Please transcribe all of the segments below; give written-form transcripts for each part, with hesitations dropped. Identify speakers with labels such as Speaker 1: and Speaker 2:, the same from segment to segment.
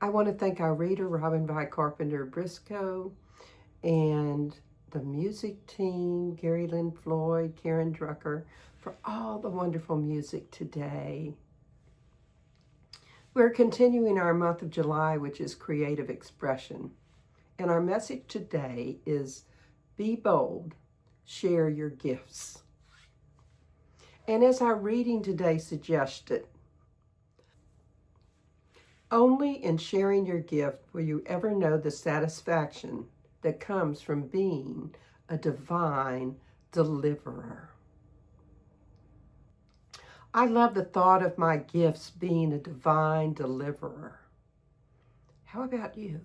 Speaker 1: I want to thank our reader, Robin Vi Carpenter Briscoe, and the music team, Gary Lynn Floyd, Karen Drucker, for all the wonderful music today. We're continuing our month of July, which is creative expression. And our message today is be bold, share your gifts. And as our reading today suggested, only in sharing your gift will you ever know the satisfaction that comes from being a divine deliverer. I love the thought of my gifts being a divine deliverer. How about you?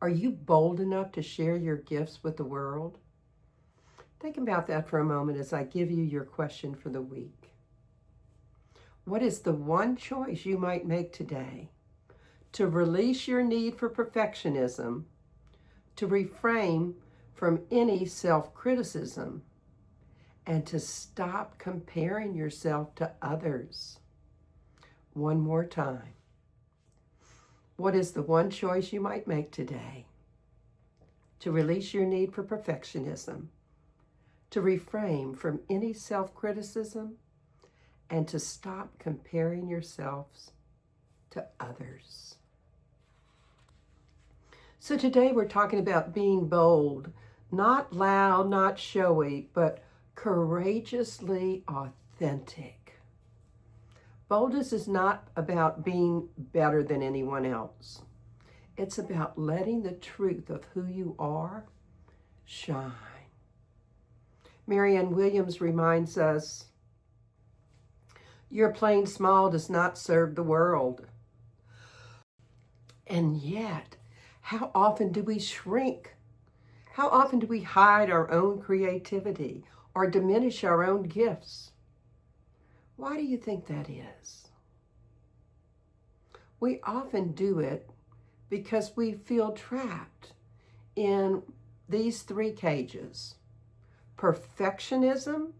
Speaker 1: Are you bold enough to share your gifts with the world? Think about that for a moment as I give you your question for the week. What is the one choice you might make today to release your need for perfectionism, to refrain from any self-criticism, and to stop comparing yourself to others? One more time. What is the one choice you might make today to release your need for perfectionism, to refrain from any self-criticism, and to stop comparing yourselves to others? So today we're talking about being bold, not loud, not showy, but courageously authentic. Boldness is not about being better than anyone else. It's about letting the truth of who you are shine. Marianne Williams reminds us, your playing small does not serve the world. And yet, how often do we shrink? How often do we hide our own creativity or diminish our own gifts? Why do you think that is? We often do it because we feel trapped in these three cages: perfectionism,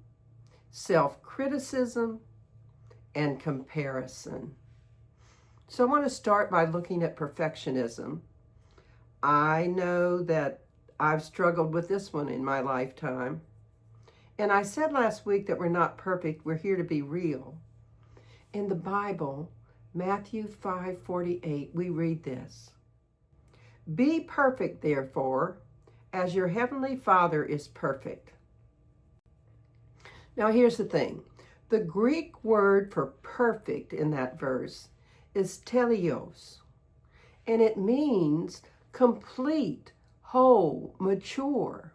Speaker 1: self-criticism, and comparison. So I want to start by looking at perfectionism. I know that I've struggled with this one in my lifetime. And I said last week that we're not perfect, we're here to be real. In the Bible, Matthew 5:48, we read this: be perfect, therefore, as your heavenly Father is perfect. Now here's the thing. The Greek word for perfect in that verse is teleos, and it means complete, whole, mature.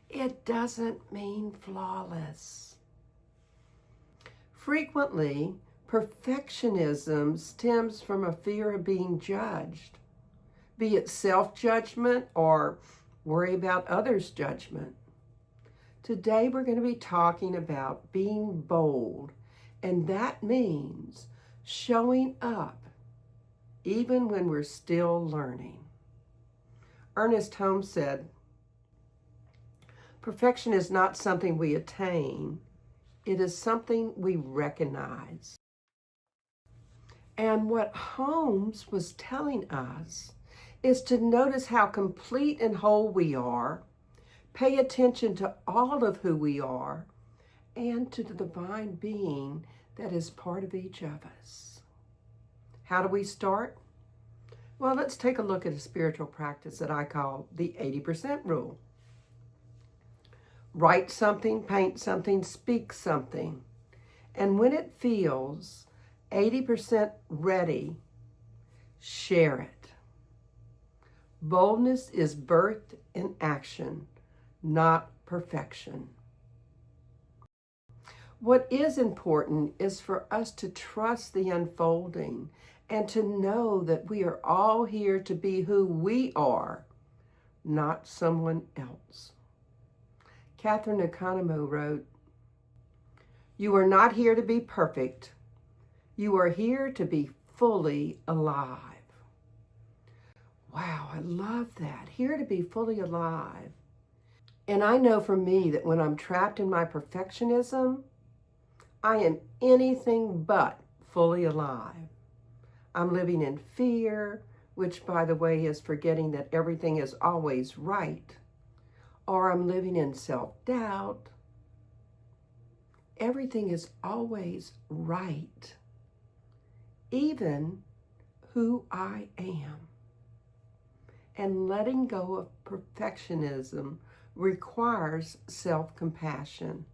Speaker 1: It doesn't mean flawless. Frequently, perfectionism stems from a fear of being judged, be it self-judgment or worry about others' judgment. Today we're going to be talking about being bold, and that means showing up even when we're still learning. Ernest Holmes said, perfection is not something we attain, it is something we recognize. And what Holmes was telling us is to notice how complete and whole we are, pay attention to all of who we are, and to the divine being that is part of each of us. How do we start? Well, let's take a look at a spiritual practice that I call the 80% rule. Write something, paint something, speak something. And when it feels 80% ready, share it. Boldness is birthed in action, not perfection. What is important is for us to trust the unfolding and to know that we are all here to be who we are, not someone else. Catherine Economou wrote, you are not here to be perfect. You are here to be fully alive. Wow, I love that. Here to be fully alive. And I know for me that when I'm trapped in my perfectionism, I am anything but fully alive. I'm living in fear, which, by the way, is forgetting that everything is always right. Or I'm living in self-doubt. Everything is always right, even who I am. And letting go of perfectionism requires self-compassion.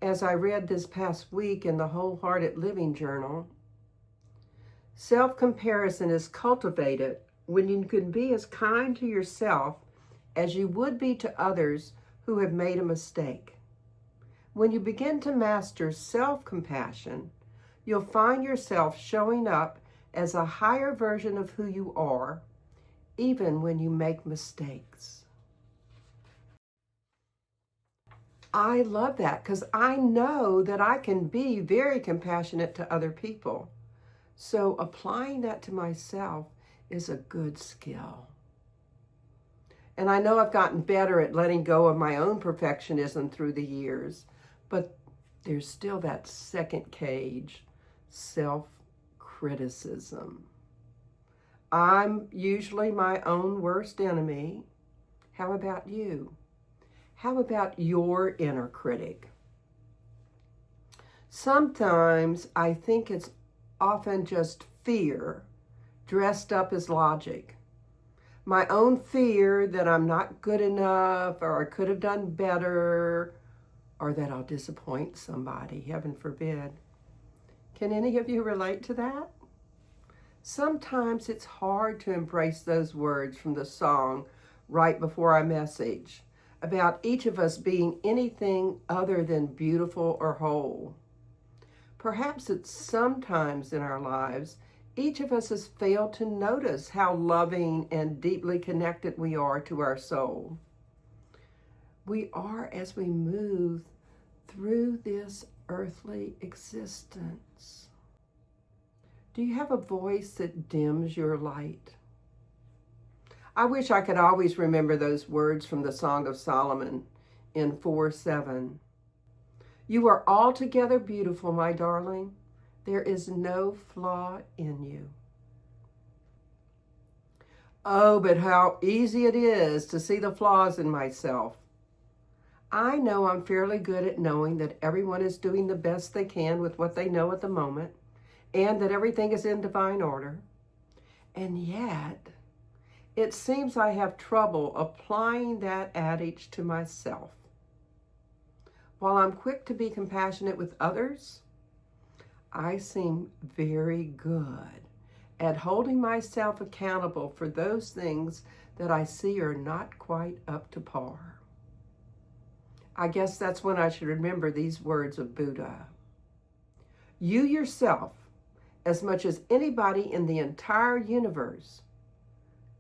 Speaker 1: As I read this past week in the Wholehearted Living journal, self-comparison is cultivated when you can be as kind to yourself as you would be to others who have made a mistake. When you begin to master self-compassion, you'll find yourself showing up as a higher version of who you are, even when you make mistakes. I love that because I know that I can be very compassionate to other people. So applying that to myself is a good skill. And I know I've gotten better at letting go of my own perfectionism through the years, but there's still that second cage, self-criticism. I'm usually my own worst enemy. How about you? How about your inner critic? Sometimes I think it's often just fear dressed up as logic. My own fear that I'm not good enough, or I could have done better, or that I'll disappoint somebody, heaven forbid. Can any of you relate to that? Sometimes it's hard to embrace those words from the song right before our message about each of us being anything other than beautiful or whole. Perhaps it's sometimes in our lives, each of us has failed to notice how loving and deeply connected we are to our soul. We are as we move through this earthly existence. Do you have a voice that dims your light? I wish I could always remember those words from the Song of Solomon in 4:7. You are altogether beautiful, my darling. There is no flaw in you. Oh, but how easy it is to see the flaws in myself. I know I'm fairly good at knowing that everyone is doing the best they can with what they know at the moment, and that everything is in divine order. And yet, it seems I have trouble applying that adage to myself. While I'm quick to be compassionate with others, I seem very good at holding myself accountable for those things that I see are not quite up to par. I guess that's when I should remember these words of Buddha. You yourself, as much as anybody in the entire universe,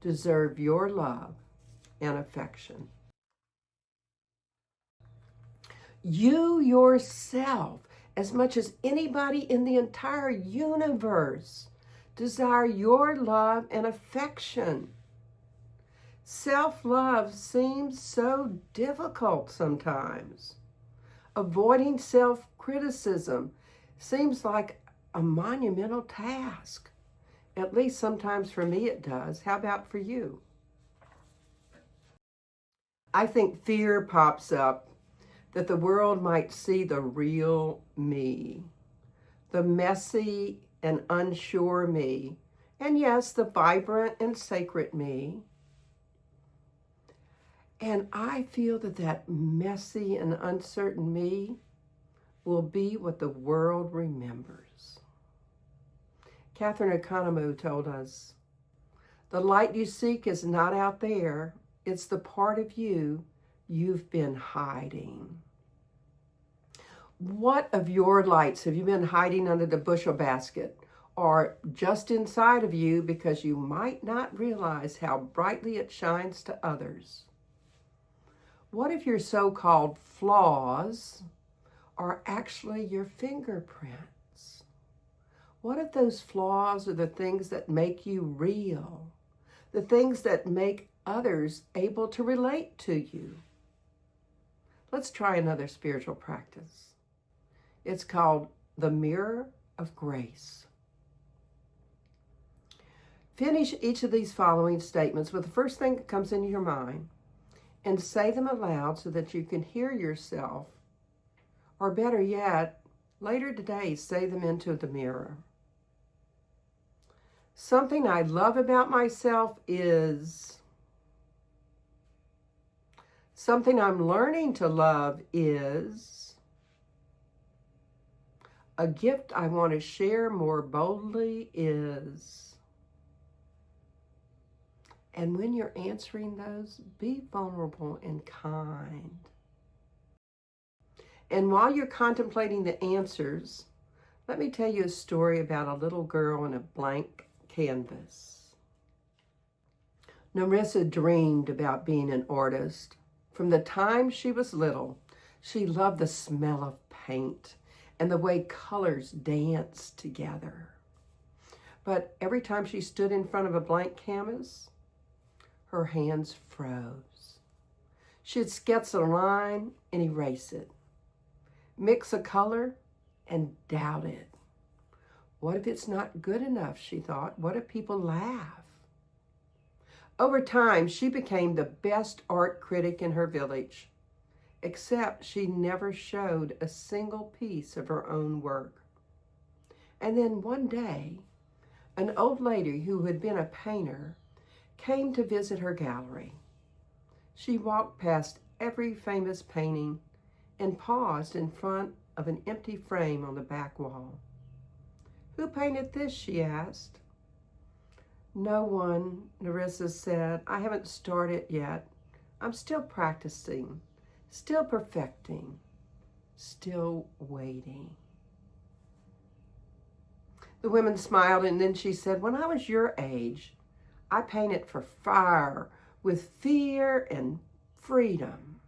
Speaker 1: deserve your love and affection. You yourself, as much as anybody in the entire universe, desire your love and affection. Self-love seems so difficult sometimes. Avoiding self-criticism seems like a monumental task. At least sometimes for me it does. How about for you? I think fear pops up that the world might see the real me, the messy and unsure me, and yes, the vibrant and sacred me. And I feel that that messy and uncertain me will be what the world remembers. Catherine Economou told us, the light you seek is not out there. It's the part of you you've been hiding. What of your lights have you been hiding under the bushel basket or just inside of you because you might not realize how brightly it shines to others? What if your so-called flaws are actually your fingerprints? What if those flaws are the things that make you real? The things that make others able to relate to you? Let's try another spiritual practice. It's called the mirror of grace. Finish each of these following statements with the first thing that comes into your mind and say them aloud so that you can hear yourself. Or better yet, later today, say them into the mirror. Something I love about myself is. Something I'm learning to love is. A gift I want to share more boldly is. And when you're answering those, be vulnerable and kind. And while you're contemplating the answers, let me tell you a story about a little girl and a blank canvas. Narissa dreamed about being an artist. From the time she was little, she loved the smell of paint and the way colors danced together. But every time she stood in front of a blank canvas, her hands froze. She'd sketch a line and erase it, mix a color and doubt it. What if it's not good enough, she thought? What if people laugh? Over time, she became the best art critic in her village, except she never showed a single piece of her own work. And then one day, an old lady who had been a painter came to visit her gallery. She walked past every famous painting and paused in front of an empty frame on the back wall. "Who painted this?" she asked. "No one," Narissa said. "I haven't started yet. I'm still practicing, still perfecting, still waiting." The woman smiled, and then she said, "When I was your age, I painted for fire with fear and freedom.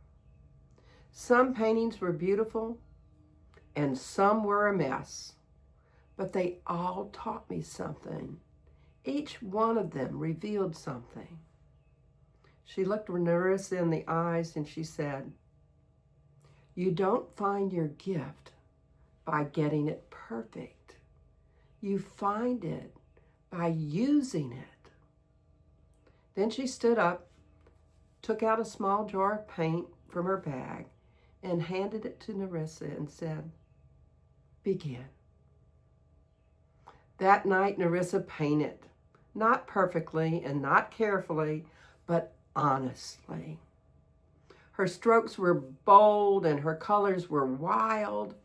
Speaker 1: Some paintings were beautiful and some were a mess, but they all taught me something. Each one of them revealed something." She looked Narissa in the eyes and she said, "You don't find your gift by getting it perfect. You find it by using it." Then she stood up, took out a small jar of paint from her bag, and handed it to Narissa and said, "Begin." That night, Narissa painted, not perfectly and not carefully, but honestly. Her strokes were bold and her colors were wild,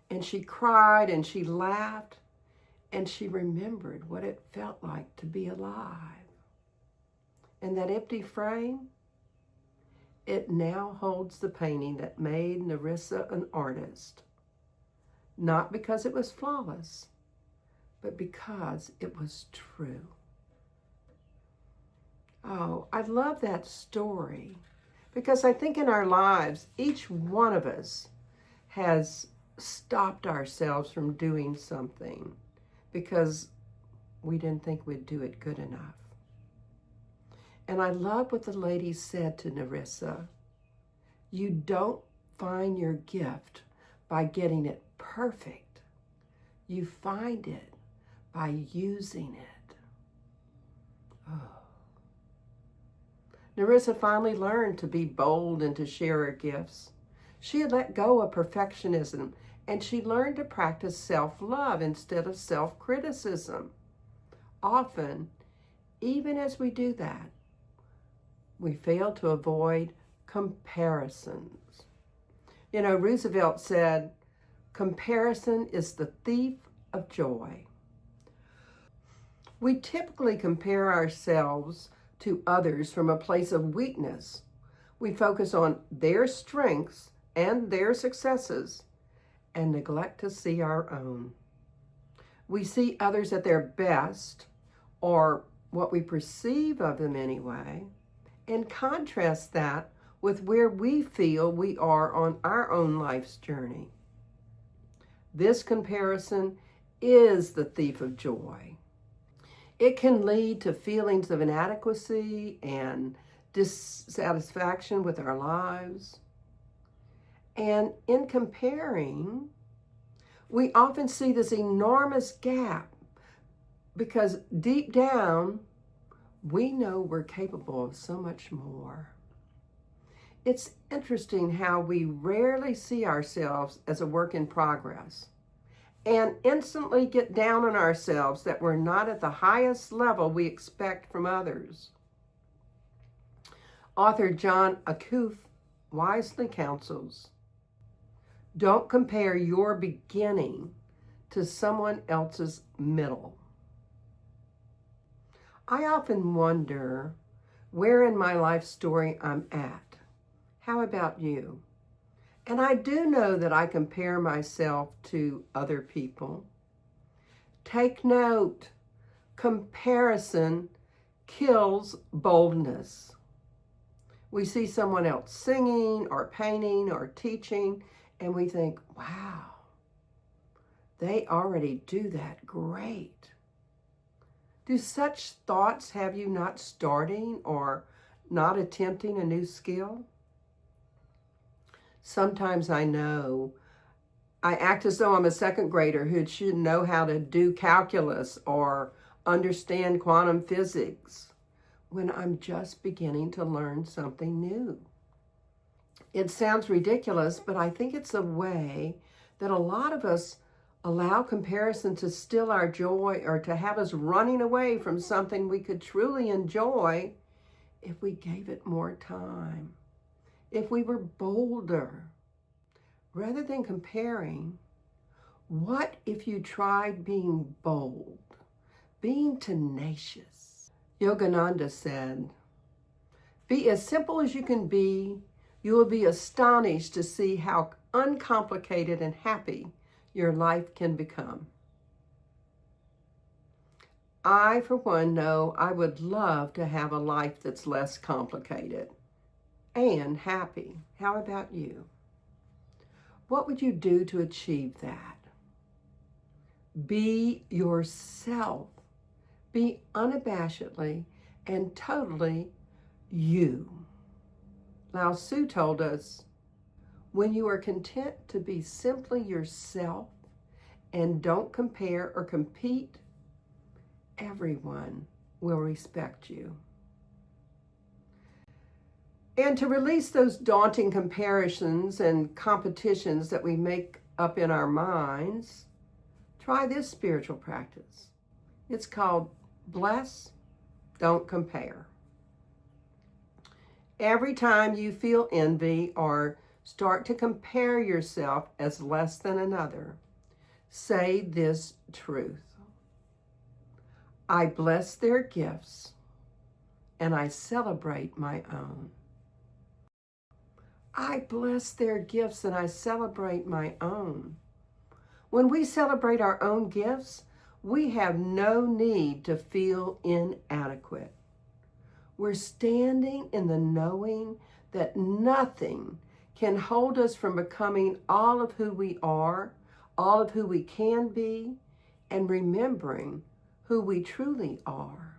Speaker 1: and she cried and she laughed, and she remembered what it felt like to be alive. And that empty frame, it now holds the painting that made Narissa an artist, not because it was flawless, but because it was true. Oh, I love that story because I think in our lives, each one of us has stopped ourselves from doing something because we didn't think we'd do it good enough. And I love what the lady said to Narissa. You don't find your gift by getting it perfect. You find it by using it. Oh. Narissa finally learned to be bold and to share her gifts. She had let go of perfectionism, and she learned to practice self-love instead of self-criticism. Often, even as we do that, we fail to avoid comparisons. You know, Roosevelt said, "Comparison is the thief of joy." We typically compare ourselves to others from a place of weakness. We focus on their strengths and their successes and neglect to see our own. We see others at their best, or what we perceive of them anyway, and contrast that with where we feel we are on our own life's journey. This comparison is the thief of joy. It can lead to feelings of inadequacy and dissatisfaction with our lives. And in comparing, we often see this enormous gap because deep down, we know we're capable of so much more. It's interesting how we rarely see ourselves as a work in progress and instantly get down on ourselves that we're not at the highest level we expect from others. Author John Acuff wisely counsels, don't compare your beginning to someone else's middle. I often wonder where in my life story I'm at. How about you? And I do know that I compare myself to other people. Take note, comparison kills boldness. We see someone else singing or painting or teaching, and we think, wow, they already do that great. Do such thoughts have you not starting or not attempting a new skill? Sometimes I know I act as though I'm a second grader who should know how to do calculus or understand quantum physics when I'm just beginning to learn something new. It sounds ridiculous, but I think it's a way that a lot of us allow comparison to steal our joy or to have us running away from something we could truly enjoy if we gave it more time, if we were bolder. Rather than comparing, what if you tried being bold, being tenacious? Yogananda said, be as simple as you can be. You will be astonished to see how uncomplicated and happy your life can become. I, for one, know I would love to have a life that's less complicated and happy. How about you? What would you do to achieve that? Be yourself. Be unabashedly and totally you. Lao Tzu told us, when you are content to be simply yourself and don't compare or compete, everyone will respect you. And to release those daunting comparisons and competitions that we make up in our minds, try this spiritual practice. It's called Bless, Don't Compare. Every time you feel envy or start to compare yourself as less than another, say this truth. I bless their gifts and I celebrate my own. I bless their gifts and I celebrate my own. When we celebrate our own gifts, we have no need to feel inadequate. We're standing in the knowing that nothing can hold us from becoming all of who we are, all of who we can be, and remembering who we truly are.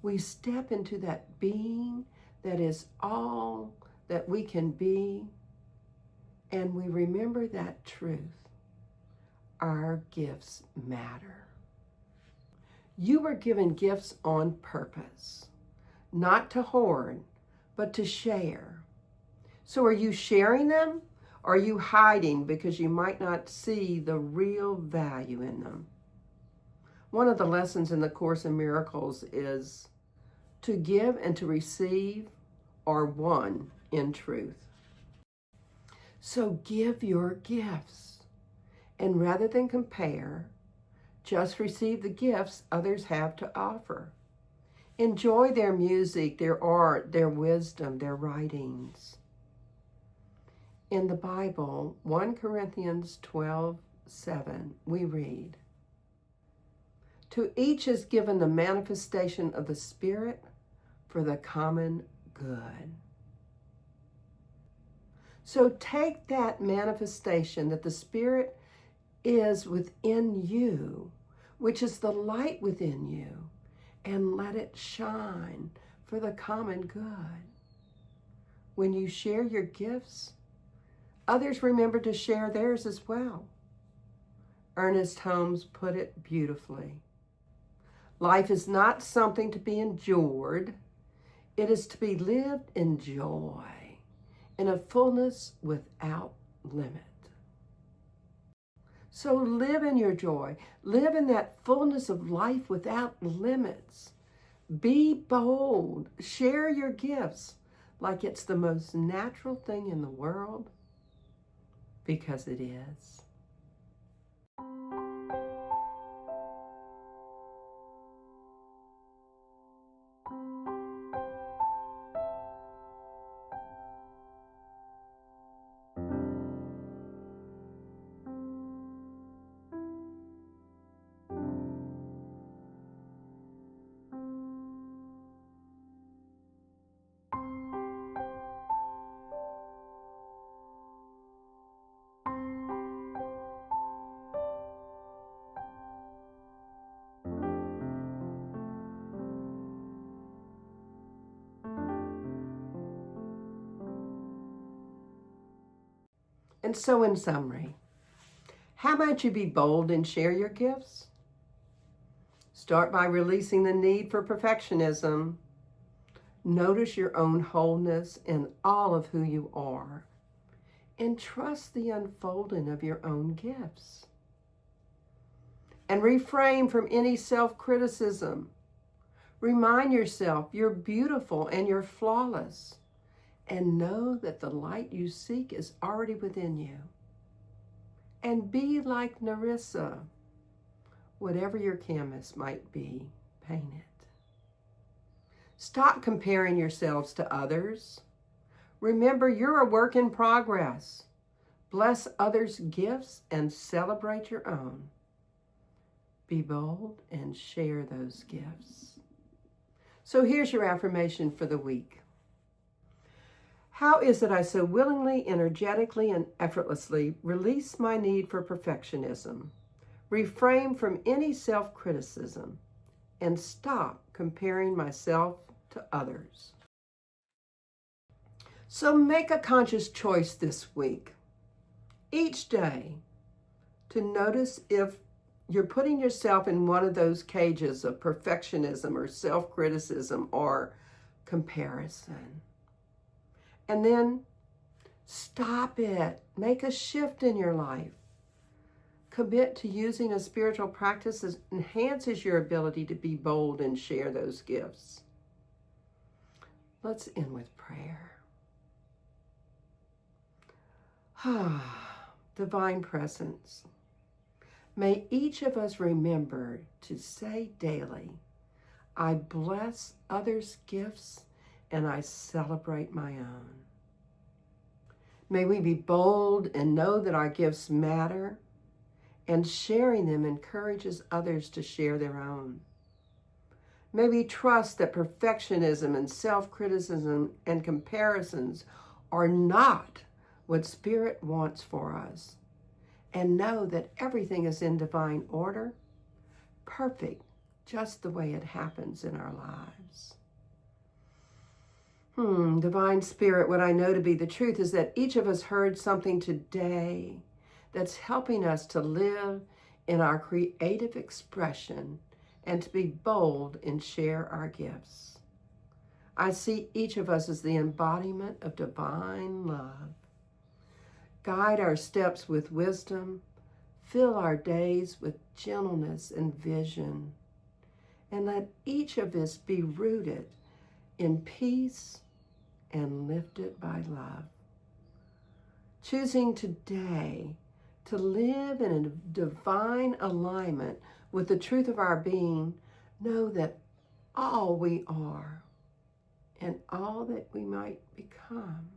Speaker 1: We step into that being that is all that we can be, and we remember that truth. Our gifts matter. You were given gifts on purpose, not to hoard, but to share. So are you sharing them, or are you hiding because you might not see the real value in them? One of the lessons in the Course in Miracles is to give and to receive are one in truth. So give your gifts, and rather than compare, just receive the gifts others have to offer. Enjoy their music, their art, their wisdom, their writings. In the Bible, 1 Corinthians 12:7, we read, to each is given the manifestation of the Spirit for the common good. So take that manifestation that the Spirit is within you, which is the light within you, and let it shine for the common good. When you share your gifts, others remember to share theirs as well. Ernest Holmes put it beautifully. Life is not something to be endured. It is to be lived in joy, in a fullness without limit. So live in your joy. Live in that fullness of life without limits. Be bold. Share your gifts like it's the most natural thing in the world, because it is. And so in summary, how might you be bold and share your gifts? Start by releasing the need for perfectionism. Notice your own wholeness in all of who you are, and trust the unfolding of your own gifts. And refrain from any self-criticism. Remind yourself you're beautiful and you're flawless, and know that the light you seek is already within you. And be like Narissa. Whatever your canvas might be, paint it. Stop comparing yourselves to others. Remember, you're a work in progress. Bless others' gifts and celebrate your own. Be bold and share those gifts. So here's your affirmation for the week. How is it I so willingly, energetically, and effortlessly release my need for perfectionism, refrain from any self-criticism, and stop comparing myself to others? So make a conscious choice this week, each day, to notice if you're putting yourself in one of those cages of perfectionism or self-criticism or comparison. And then stop it. Make a shift in your life. Commit to using a spiritual practice that enhances your ability to be bold and share those gifts. Let's end with prayer. Divine Presence, may each of us remember to say daily, I bless others' gifts and I celebrate my own. May we be bold and know that our gifts matter, and sharing them encourages others to share their own. May we trust that perfectionism and self-criticism and comparisons are not what Spirit wants for us, and know that everything is in divine order, perfect, just the way it happens in our lives. Divine Spirit, what I know to be the truth is that each of us heard something today that's helping us to live in our creative expression and to be bold and share our gifts. I see each of us as the embodiment of divine love. Guide our steps with wisdom, fill our days with gentleness and vision, and let each of us be rooted in peace and lifted by love. Choosing today to live in a divine alignment with the truth of our being, know that all we are and all that we might become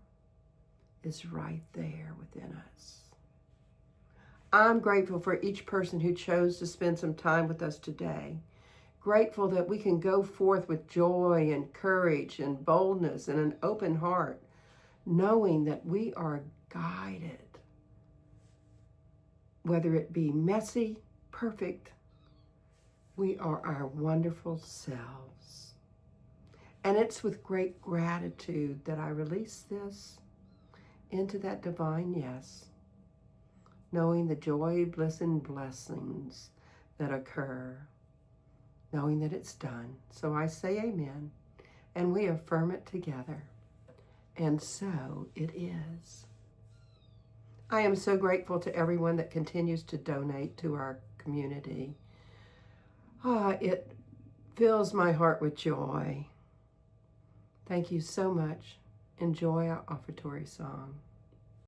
Speaker 1: is right there within us. I'm grateful for each person who chose to spend some time with us today. Grateful that we can go forth with joy and courage and boldness and an open heart, knowing that we are guided. Whether it be messy, perfect, we are our wonderful selves. And it's with great gratitude that I release this into that divine yes, knowing the joy, bliss, and blessings that occur knowing that it's done. So I say amen, and we affirm it together. And so it is. I am so grateful to everyone that continues to donate to our community. It fills my heart with joy. Thank you so much. Enjoy our offertory song.